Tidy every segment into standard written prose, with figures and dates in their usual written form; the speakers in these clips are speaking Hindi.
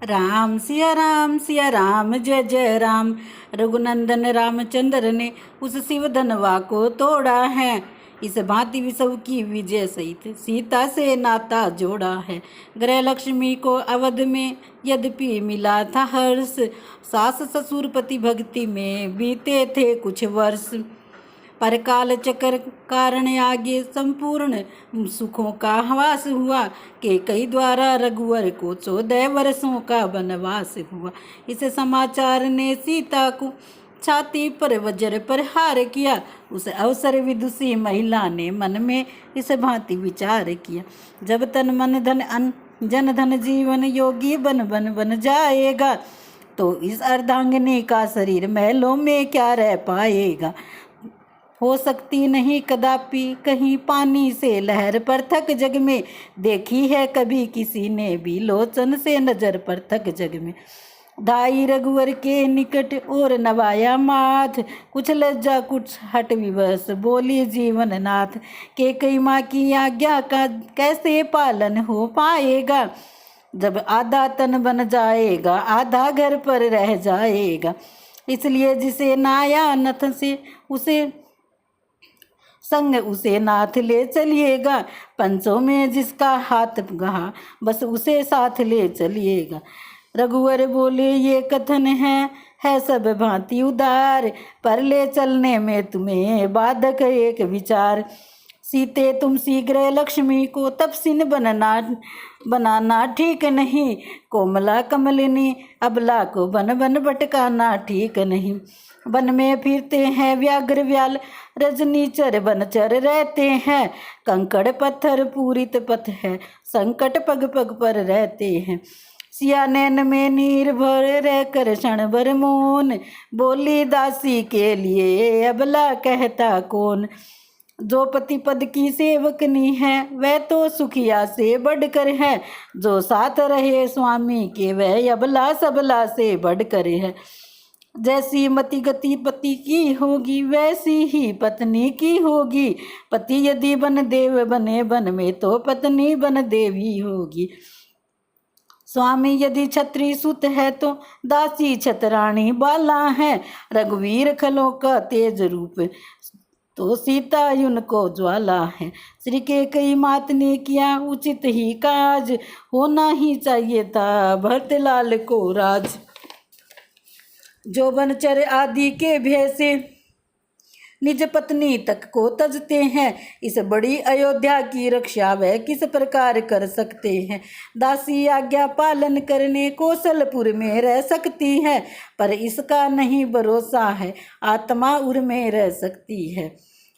राम सिया राम जय जय राम। रघुनंदन रामचंद्र ने उस शिव धनवा को तोड़ा है। इस भांति विषव की विजय सहित सीता से नाता जोड़ा है। गृह लक्ष्मी को अवध में यद्यपि मिला था हर्ष, सास ससुर पति भक्ति में बीते थे कुछ वर्ष। पर काल चक्र कारण आगे संपूर्ण सुखों का हवास हुआ, कि कई द्वारा रघुवर को 14 वर्षों का वनवास हुआ। इस समाचार ने सीता को छाती पर वज्र पर हार किया। उस अवसर विदुषी महिला ने मन में इस भांति विचार किया, जब तन मन धन अन जन धन जीवन योगी बन बन बन जाएगा, तो इस अर्धांगिनी का शरीर महलों में क्या रह पाएगा। हो सकती नहीं कदापि कहीं पानी से लहर पृथक जग में, देखी है कभी किसी ने भी लोचन से नजर पृथक जग में। धाई रघुवर के निकट और नवाया माथ, कुछ लज्जा कुछ हट विवश बोली जीवन नाथ, के कई माँ की आज्ञा का कैसे पालन हो पाएगा। जब आधा तन बन जाएगा आधा घर पर रह जाएगा। इसलिए जिसे नाया नथ से उसे संग उसे नाथ ले चलिएगा, पंचों में जिसका हाथ गहा बस उसे साथ ले चलिएगा। रघुवर बोले ये कथन है सब भांति उदार, पर ले चलने में तुम्हें बाधक एक विचार। सीते तुम शीघ्र लक्ष्मी को तपसिन बनाना ठीक नहीं, कोमला कमलिनी अबला को बन बन भटकाना ठीक नहीं। वन में फिरते हैं व्याघ्र व्याल, रजनीचर बनचर रहते हैं, कंकड़ पत्थर पूरित पथ है, संकट पग पग पर रहते हैं। सिया नैन में नीर भर रहकर क्षण भर मौन, बोली दासी के लिए अबला कहता कौन। जो पति पद की सेवकनी है वह तो सुखिया से बढ़कर है, जो साथ रहे स्वामी के वह अबला सबला से बढ़कर है। जैसी मति गति पति की होगी वैसी ही पत्नी की होगी, पति यदि बन देव बने बन में तो पत्नी बन देवी होगी। स्वामी यदि छत्री सुत है तो दासी छतरानी बाला है, रघुवीर खलों का तेज रूप तो सीता उनको ज्वाला है। श्री के कई मात ने किया उचित ही काज, होना ही चाहिए था भरतलाल को राज। जो बनचर आदि के भय से निज पत्नी तक को तजते हैं, इस बड़ी अयोध्या की रक्षा वह किस प्रकार कर सकते हैं। दासी आज्ञा पालन करने कौशलपुर में रह सकती है, पर इसका नहीं भरोसा है आत्मा उर में रह सकती है।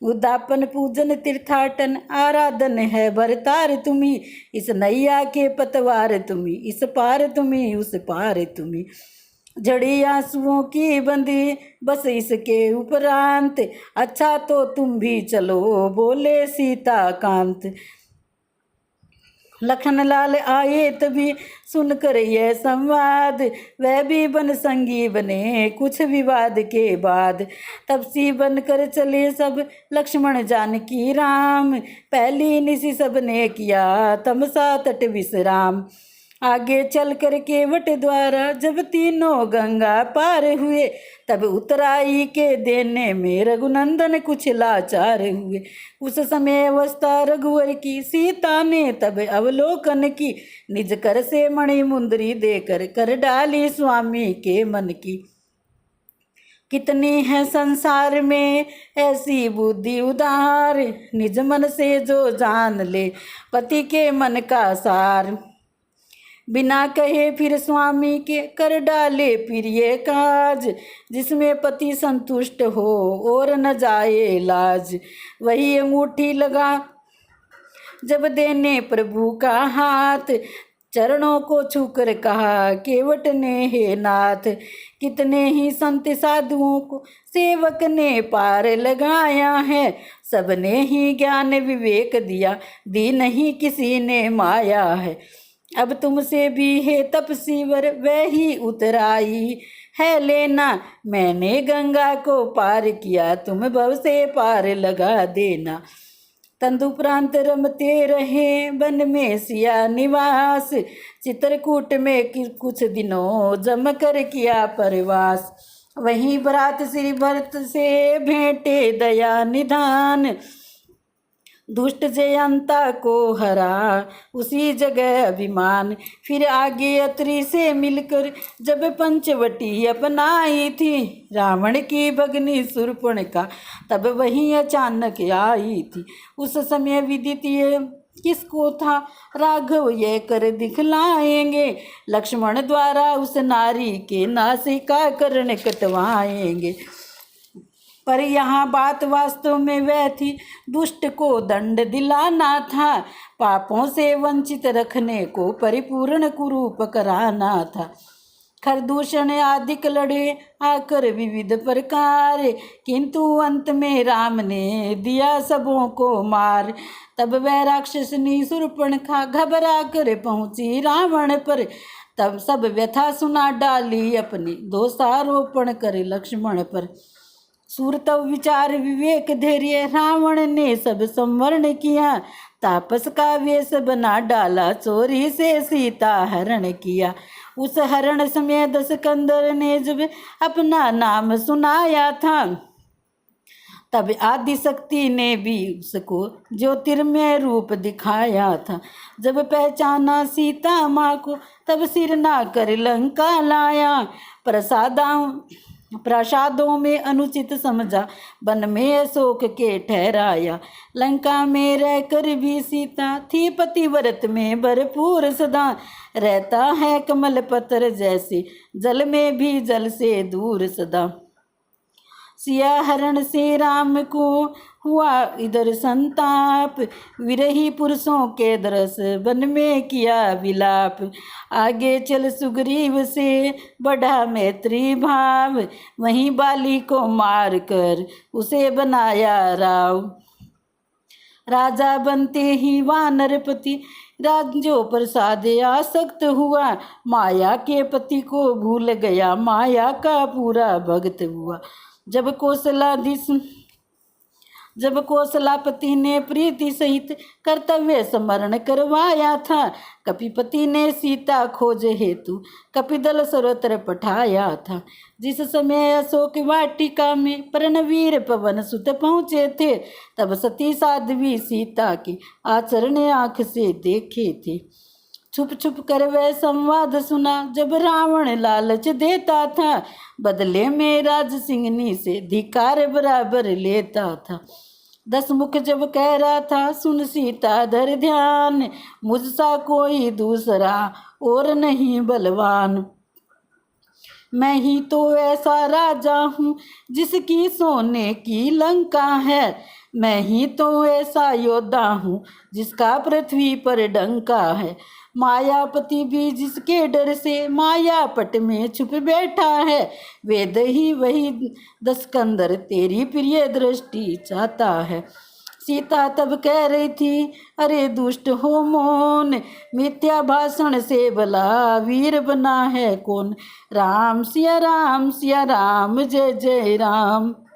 उद्यापन पूजन तीर्थाटन आराधन है भरतार तुम्ही, इस नैया के पतवार तुम्ही, इस पार तुम्ही उस पार तुम्ही। जड़ी आंसुओं की बंदी बस इसके उपरांत, अच्छा तो तुम भी चलो बोले सीता कांत। लखन लाल आए तभी सुनकर यह संवाद, वह भी बन संगी बने कुछ विवाद के बाद। तब सी बनकर चले सब लक्ष्मण जानकी राम, पहली निशि सबने किया तमसा तट विश्राम। आगे चल कर केवट द्वारा जब तीनों गंगा पार हुए, तब उतराई के देने में रघुनंदन कुछ लाचार हुए। उस समय अवस्था रघुवर की सीता ने तब अवलोकन की, निज कर से मणि मुंदरी देकर कर डाली स्वामी के मन की। कितनी है संसार में ऐसी बुद्धि उदार, निज मन से जो जान ले पति के मन का सार। बिना कहे फिर स्वामी के कर डाले फिर ये काज, जिसमें पति संतुष्ट हो और न जाए लाज। वही अंगूठी लगा जब देने प्रभु का हाथ, चरणों को छूकर कहा केवट ने हे नाथ। कितने ही संत साधुओं को सेवक ने पार लगाया है, सबने ही ज्ञान विवेक दिया, दी नहीं किसी ने माया है। अब तुमसे भी है तपसीवर वह ही उतराई है लेना, मैंने गंगा को पार किया तुम भव से पार लगा देना। तदुपरांत रमते रहे वन में सिया निवास। चित्रकूट में कुछ दिनों जम कर किया प्रवास। वहीं भरत श्री भरत से भेंटे दया निधान। दुष्ट जयंता को हरा उसी जगह अभिमान। फिर आगे अत्रि से मिलकर जब पंचवटी अपनाई थी रावण की भगनी शूर्पणखा तब वहीं अचानक आई थी। उस समय विदित ये किसको था राघव ये कर दिखलाएंगे। लक्ष्मण द्वारा उस नारी के नासिका कर्ण कटवाएंगे। पर यहाँ बात वास्तव में वह थी दुष्ट को दंड दिलाना था। पापों से वंचित रखने को परिपूर्ण कुरूप कराना था। खरदूषण आदिक लड़े आकर विविध प्रकार किंतु अंत में राम ने दिया सबों को मार। तब वह राक्षसनी शूर्पणखा घबरा कर पहुंची रावण पर। तब सब व्यथा सुना डाली अपनी दोषारोपण कर लक्ष्मण पर। सूरतव विचार विवेक धैर्य रावण ने सब संवरण किया। तापस का वेश बना डाला चोरी से सीता हरण किया। उस हरण समय दशकंदर ने जब अपना नाम सुनाया था तब आदि शक्ति ने भी उसको ज्योतिर्मय रूप दिखाया था। जब पहचाना सीता माँ को तब सिर ना कर लंका लाया। प्रसादों में अनुचित समझा वन में अशोक के ठहराया। लंका में रहकर भी सीता थी पतिव्रत में भरपूर सदा। रहता है कमल पत्र जैसे जल में भी जल से दूर सदा। सिया हरण से राम को हुआ इधर संताप। विरही पुरुषों के दरस वन में किया विलाप। आगे चल सुग्रीव से बढ़ा मैत्री भाव। वहीं बाली को मार कर उसे बनाया राव। राजा बनते ही वानरपति राज्यों प्रसाद आसक्त हुआ। माया के पति को भूल गया माया का पूरा भक्त हुआ। जब कौशलापति ने प्रीति सहित कर्तव्य स्मरण करवाया था। कपिपति ने सीता खोज हेतु कपिदल सर्वत्र पठाया था। जिस समय अशोक वाटिका में पर्णवीर पवन सुत पहुँचे थे तब सती साध्वी सीता के आचरण आँख से देखे थे। छुप छुप कर वह संवाद सुना जब रावण लालच देता था। बदले में राज सिंहनी से धिकार बराबर लेता था। 10 मुख जब कह रहा था सुन सीता धर ध्यान। मुझसा कोई दूसरा और नहीं बलवान। मैं ही तो ऐसा राजा हूँ जिसकी सोने की लंका है। मैं ही तो ऐसा योद्धा हूँ जिसका पृथ्वी पर डंका है। मायापति भी जिसके डर से मायापट में छुप बैठा है। वेद ही वही दशकंदर तेरी प्रिय दृष्टि चाहता है। सीता तब कह रही थी अरे दुष्ट हो मोन। मिथ्या भाषण से भला वीर बना है कौन। राम सिया राम जय जय राम।